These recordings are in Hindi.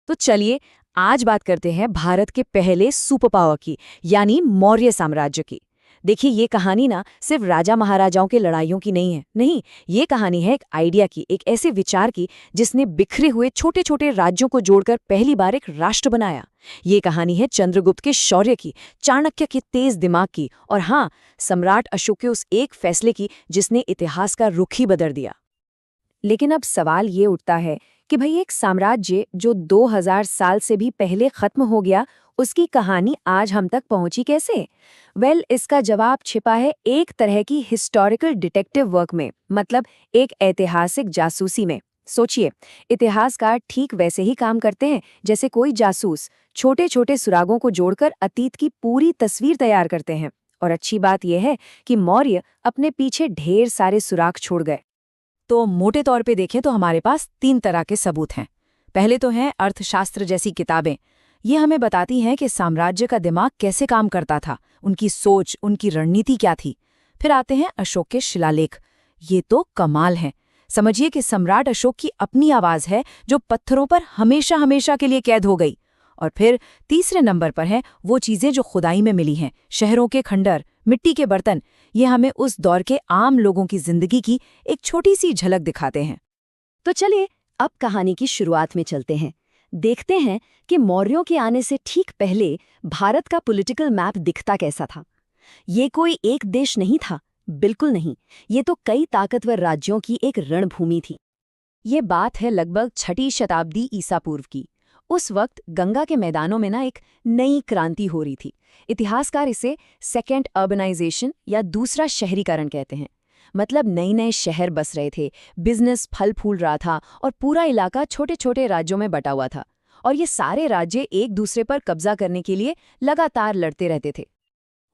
तो चलिए आज बात करते हैं भारत के पहले सुपर पावर की, यानी मौर्य साम्राज्य की। देखिए ये कहानी ना सिर्फ राजा महाराजाओं के लड़ाइयों की नहीं है, नहीं, ये कहानी है एक आइडिया की, एक ऐसे विचार की जिसने बिखरे हुए छोटे छोटे राज्यों को जोड़कर पहली बार एक राष्ट्र बनाया। ये कहानी है चंद्रगुप्त के शौर्य की, चाणक्य के तेज दिमाग की, और हाँ, सम्राट अशोक के उस एक फैसले की जिसने इतिहास का रुख ही बदल दिया। लेकिन अब सवाल ये उठता है कि भाई एक साम्राज्य जो 2000 साल से भी पहले खत्म हो गया, उसकी कहानी आज हम तक पहुंची कैसे? इसका जवाब छिपा है एक तरह की हिस्टोरिकल डिटेक्टिव वर्क में, मतलब एक ऐतिहासिक जासूसी में। सोचिए, इतिहासकार ठीक वैसे ही काम करते हैं जैसे कोई जासूस, छोटे छोटे सुरागों को जोड़कर अतीत की पूरी तस्वीर तैयार करते हैं। और अच्छी बात यह है कि मौर्य अपने पीछे ढेर सारे सुराग छोड़ गए। तो मोटे तौर पे देखें तो हमारे पास 3 तरह के सबूत हैं। पहले तो हैं अर्थशास्त्र जैसी किताबें। ये हमें बताती हैं कि साम्राज्य का दिमाग कैसे काम करता था, उनकी सोच, उनकी रणनीति क्या थी। फिर आते हैं अशोक के शिलालेख। ये तो कमाल हैं। समझिए कि सम्राट अशोक की अपनी आवाज है जो पत्थरों पर हमेशा हमेशा के लिए कैद हो गई। और फिर तीसरे नंबर पर हैं वो चीजें जो खुदाई में मिली हैं, शहरों के खंडर, मिट्टी के बर्तन। ये हमें उस दौर के आम लोगों की जिंदगी की एक छोटी सी झलक दिखाते हैं। तो चलिए अब कहानी की शुरुआत में चलते हैं। देखते हैं कि मौर्यों के आने से ठीक पहले भारत का पॉलिटिकल मैप दिखता कैसा था। ये कोई एक देश नहीं था, बिल्कुल नहीं। ये तो कई ताकतवर राज्यों की एक रणभूमि थी। ये बात है लगभग 6वीं शताब्दी ईसा पूर्व की। उस वक्त गंगा के मैदानों में ना एक नई क्रांति हो रही थी। इतिहासकार इसे सेकेंड अर्बनाइजेशन या दूसरा शहरीकरण कहते हैं। मतलब नए नए शहर बस रहे थे, बिजनेस फल फूल रहा था और पूरा इलाका छोटे छोटे राज्यों में बटा हुआ था। और ये सारे राज्य एक दूसरे पर कब्जा करने के लिए लगातार लड़ते रहते थे।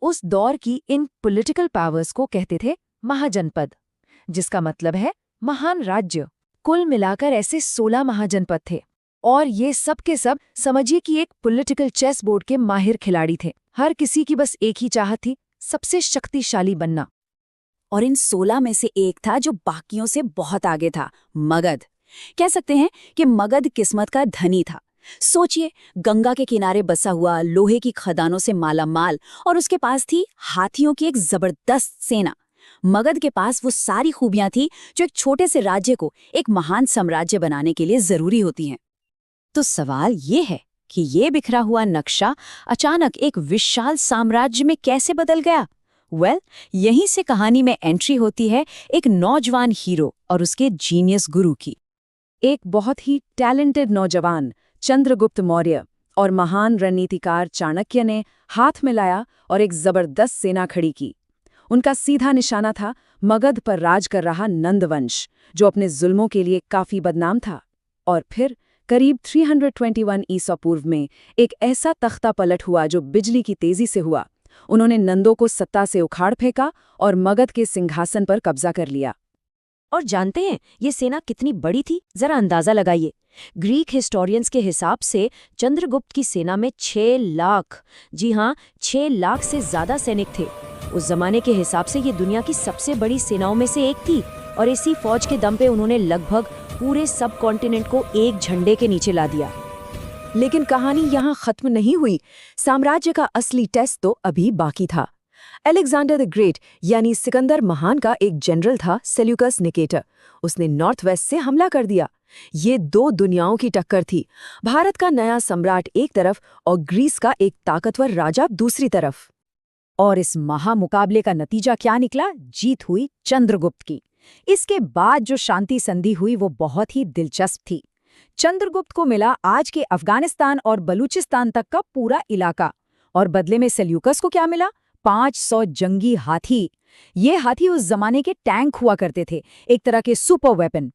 उस दौर की इन पॉलिटिकल पावर्स को कहते थे महाजनपद, जिसका मतलब है महान राज्य। कुल मिलाकर ऐसे 16 महाजनपद थे। और ये सब के सब समझिए कि एक पॉलिटिकल चेस बोर्ड के माहिर खिलाड़ी थे। हर किसी की बस एक ही चाहत थी, सबसे शक्तिशाली बनना। और इन 16 में से एक था जो बाकियों से बहुत आगे था, मगध। कह सकते हैं कि मगध किस्मत का धनी था। सोचिए, गंगा के किनारे बसा हुआ, लोहे की खदानों से माला माल, और उसके पास थी हाथियों की एक जबरदस्त सेना। मगध के पास वो सारी खूबियां थी जो एक छोटे से राज्य को एक महान साम्राज्य बनाने के लिए जरूरी होती हैं। तो सवाल ये है कि ये बिखरा हुआ नक्शा अचानक एक विशाल साम्राज्य में कैसे बदल गया? यहीं से कहानी में एंट्री होती है एक नौजवान हीरो और उसके जीनियस गुरु की। एक बहुत ही टैलेंटेड नौजवान चंद्रगुप्त मौर्य और महान रणनीतिकार चाणक्य ने हाथ मिलाया और एक जबरदस्त सेना खड़ी की। उनका सीधा निशाना था मगध पर राज कर रहा नंदवंश, जो अपने जुल्मों के लिए काफी बदनाम था। और फिर करीब 321 ईसा पूर्व में एक ऐसा तख्ता पलट हुआ जो बिजली की तेजी से हुआ। उन्होंने नंदों को सत्ता से उखाड़ फेंका और मगध के सिंहासन पर कब्जा कर लिया। और जानते हैं ये सेना कितनी बड़ी थी? जरा अंदाजा लगाइए। ग्रीक हिस्टोरियंस के हिसाब से चंद्रगुप्त की सेना में 6 लाख, जी हाँ, 6 लाख से ज्यादा सैनिक थे। उस जमाने के हिसाब से ये दुनिया की सबसे बड़ी सेनाओं में से एक थी। और इसी फौज के दम पे उन्होंने लगभग पूरे सब कॉन्टिनेंट को एक झंडे के नीचे ला दिया। लेकिन कहानी यहाँ खत्म नहीं हुई। साम्राज्य का असली टेस्ट तो अभी बाकी था। अलेक्जेंडर द ग्रेट यानी सिकंदर महान का एक जनरल था सेल्यूकस निकेटर। उसने नॉर्थ वेस्ट से हमला कर दिया। ये 2 दुनियाओं की टक्कर थी। भारत का नया सम्राट एक तरफ और ग्रीस का एक ताकतवर राजा दूसरी तरफ। और इस महामुकाबले का नतीजा क्या निकला? जीत हुई चंद्रगुप्त की। इसके बाद जो शांति संधि हुई वो बहुत ही दिलचस्प थी। चंद्रगुप्त को मिला आज के अफगानिस्तान और बलूचिस्तान तक का पूरा इलाका। और बदले में सेल्यूकस को क्या मिला? 500 जंगी हाथी। ये हाथी उस जमाने के टैंक हुआ करते थे, एक तरह के सुपर वेपन।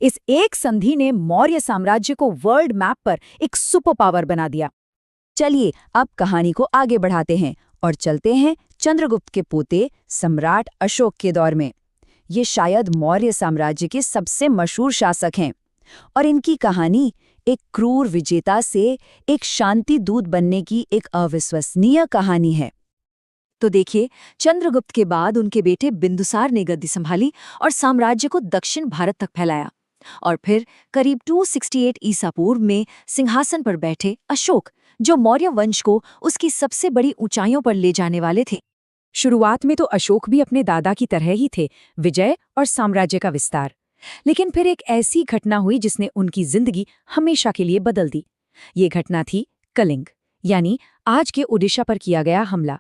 इस एक संधि ने मौर्य साम्राज्य को वर्ल्ड मैप पर एक सुपर पावर बना दिया। चलिए अब कहानी को आगे बढ़ाते हैं और चलते हैं चंद्रगुप्त के पोते सम्राट अशोक के दौर में। ये शायद मौर्य साम्राज्य के सबसे मशहूर शासक हैं और इनकी कहानी एक क्रूर विजेता से एक शांति दूत बनने की एक अविश्वसनीय कहानी है। तो देखिए, चंद्रगुप्त के बाद उनके बेटे बिंदुसार ने गद्दी संभाली और साम्राज्य को दक्षिण भारत तक फैलाया। और फिर करीब 268 ईसा पूर्व में सिंहासन पर बैठे अशोक, जो मौर्य वंश को उसकी सबसे बड़ी ऊंचाइयों पर ले जाने वाले थे। शुरुआत में तो अशोक भी अपने दादा की तरह ही थे, विजय और साम्राज्य का विस्तार। लेकिन फिर एक ऐसी घटना हुई जिसने उनकी जिंदगी हमेशा के लिए बदल दी। ये घटना थी कलिंग, यानी आज के ओडिशा पर किया गया हमला।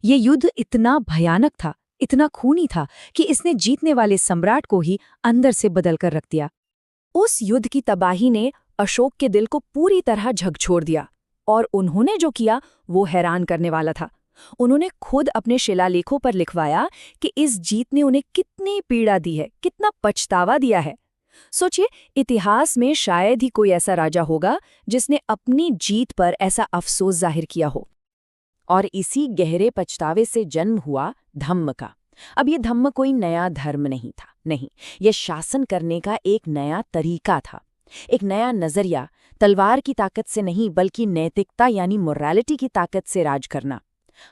ये युद्ध इतना भयानक था, इतना खूनी था कि इसने जीतने वाले सम्राट को ही अंदर से बदल कर रख दिया। उस युद्ध की तबाही ने अशोक के दिल को पूरी तरह झकझोर दिया, और उन्होंने जो किया वो हैरान करने वाला था। उन्होंने खुद अपने शिलालेखों पर लिखवाया कि इस जीत ने उन्हें कितनी पीड़ा दी है, कितना पछतावा दिया है। सोचिए, इतिहास में शायद ही कोई ऐसा राजा होगा जिसने अपनी जीत पर ऐसा अफसोस जाहिर किया हो। और इसी गहरे पछतावे से जन्म हुआ धम्म का। अब ये धम्म कोई नया धर्म नहीं था, नहीं, ये शासन करने का एक नया तरीका था, एक नया नजरिया। तलवार की ताकत से नहीं, बल्कि नैतिकता यानी मोरालिटी की ताकत से राज करना।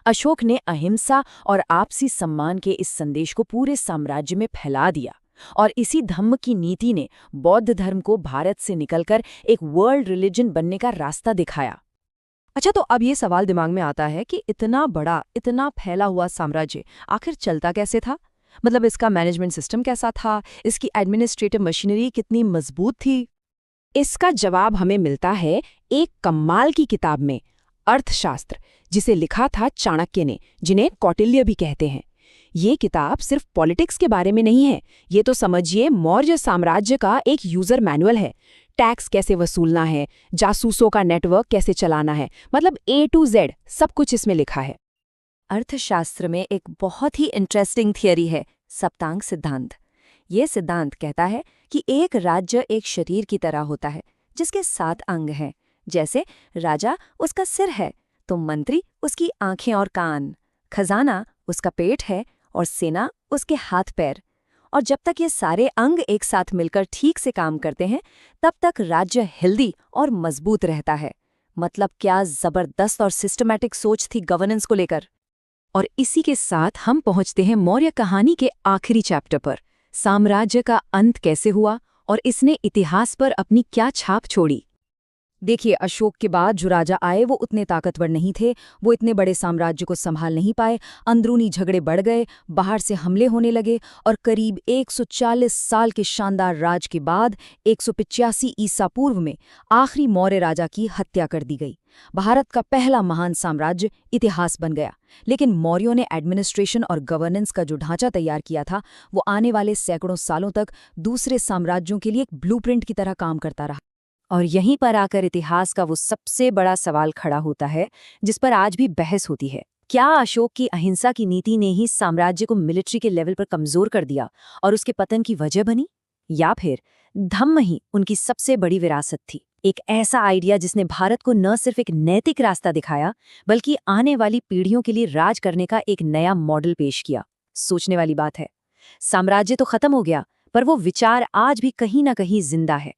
अशोक ने अहिंसा और आपसी सम्मान के इस संदेश को पूरे साम्राज्य में फैला दिया, और इसी धम्म की नीति ने बौद्ध धर्म को भारत से निकलकर एक वर्ल्ड रिलीजन बनने का रास्ता दिखाया। अच्छा, तो अब ये सवाल दिमाग में आता है कि इतना बड़ा, इतना फैला हुआ साम्राज्य आखिर चलता कैसे था? मतलब इसका मैनेजमेंट सिस्टम कैसा था? इसकी एडमिनिस्ट्रेटिव मशीनरी कितनी मजबूत थी? इसका जवाब हमें मिलता है एक कमाल की किताब में, अर्थशास्त्र, जिसे लिखा था चाणक्य ने, जिन्हें कौटिल्य भी कहते हैं। ये किताब सिर्फ पॉलिटिक्स के बारे में नहीं है, ये तो समझिए मौर्य साम्राज्य का एक यूजर मैनुअल है। टैक्स कैसे वसूलना है, जासूसों का नेटवर्क कैसे चलाना है, मतलब A to Z सब कुछ इसमें लिखा है। अर्थशास्त्र में एक बहुत ही इंटरेस्टिंग थियरी है, सप्तांग सिद्धांत। ये सिद्धांत कहता है कि एक राज्य एक शरीर की तरह होता है, जिसके 7 अंग हैं। जैसे राजा उसका सिर है, तो मंत्री उसकी आंखें और कान, खजाना उसका पेट है, और सेना उसके हाथ पैर। और जब तक ये सारे अंग एक साथ मिलकर ठीक से काम करते हैं, तब तक राज्य हेल्दी और मजबूत रहता है। मतलब क्या जबरदस्त और सिस्टमैटिक सोच थी गवर्नेंस को लेकर। और इसी के साथ हम पहुंचते हैं मौर्य कहानी के आखिरी चैप्टर पर, साम्राज्य का अंत कैसे हुआ और इसने इतिहास पर अपनी क्या छाप छोड़ी। देखिए, अशोक के बाद जो राजा आए वो उतने ताकतवर नहीं थे, वो इतने बड़े साम्राज्य को संभाल नहीं पाए। अंदरूनी झगड़े बढ़ गए, बाहर से हमले होने लगे, और करीब 140 साल के शानदार राज के बाद 185 ईसा पूर्व में आखिरी मौर्य राजा की हत्या कर दी गई। भारत का पहला महान साम्राज्य इतिहास बन गया। लेकिन मौर्यों ने एडमिनिस्ट्रेशन और गवर्नेंस का जो ढांचा तैयार किया था, वो आने वाले सैकड़ों सालों तक दूसरे साम्राज्यों के लिए एक ब्लूप्रिंट की तरह काम करता रहा। और यहीं पर आकर इतिहास का वो सबसे बड़ा सवाल खड़ा होता है, जिस पर आज भी बहस होती है। क्या अशोक की अहिंसा की नीति ने ही साम्राज्य को मिलिट्री के लेवल पर कमजोर कर दिया और उसके पतन की वजह बनी, या फिर धम्म ही उनकी सबसे बड़ी विरासत थी? एक ऐसा आइडिया जिसने भारत को न सिर्फ एक नैतिक रास्ता दिखाया, बल्कि आने वाली पीढ़ियों के लिए राज करने का एक नया मॉडल पेश किया। सोचने वाली बात है। साम्राज्य तो खत्म हो गया, पर वो विचार आज भी कहीं ना कहीं जिंदा है।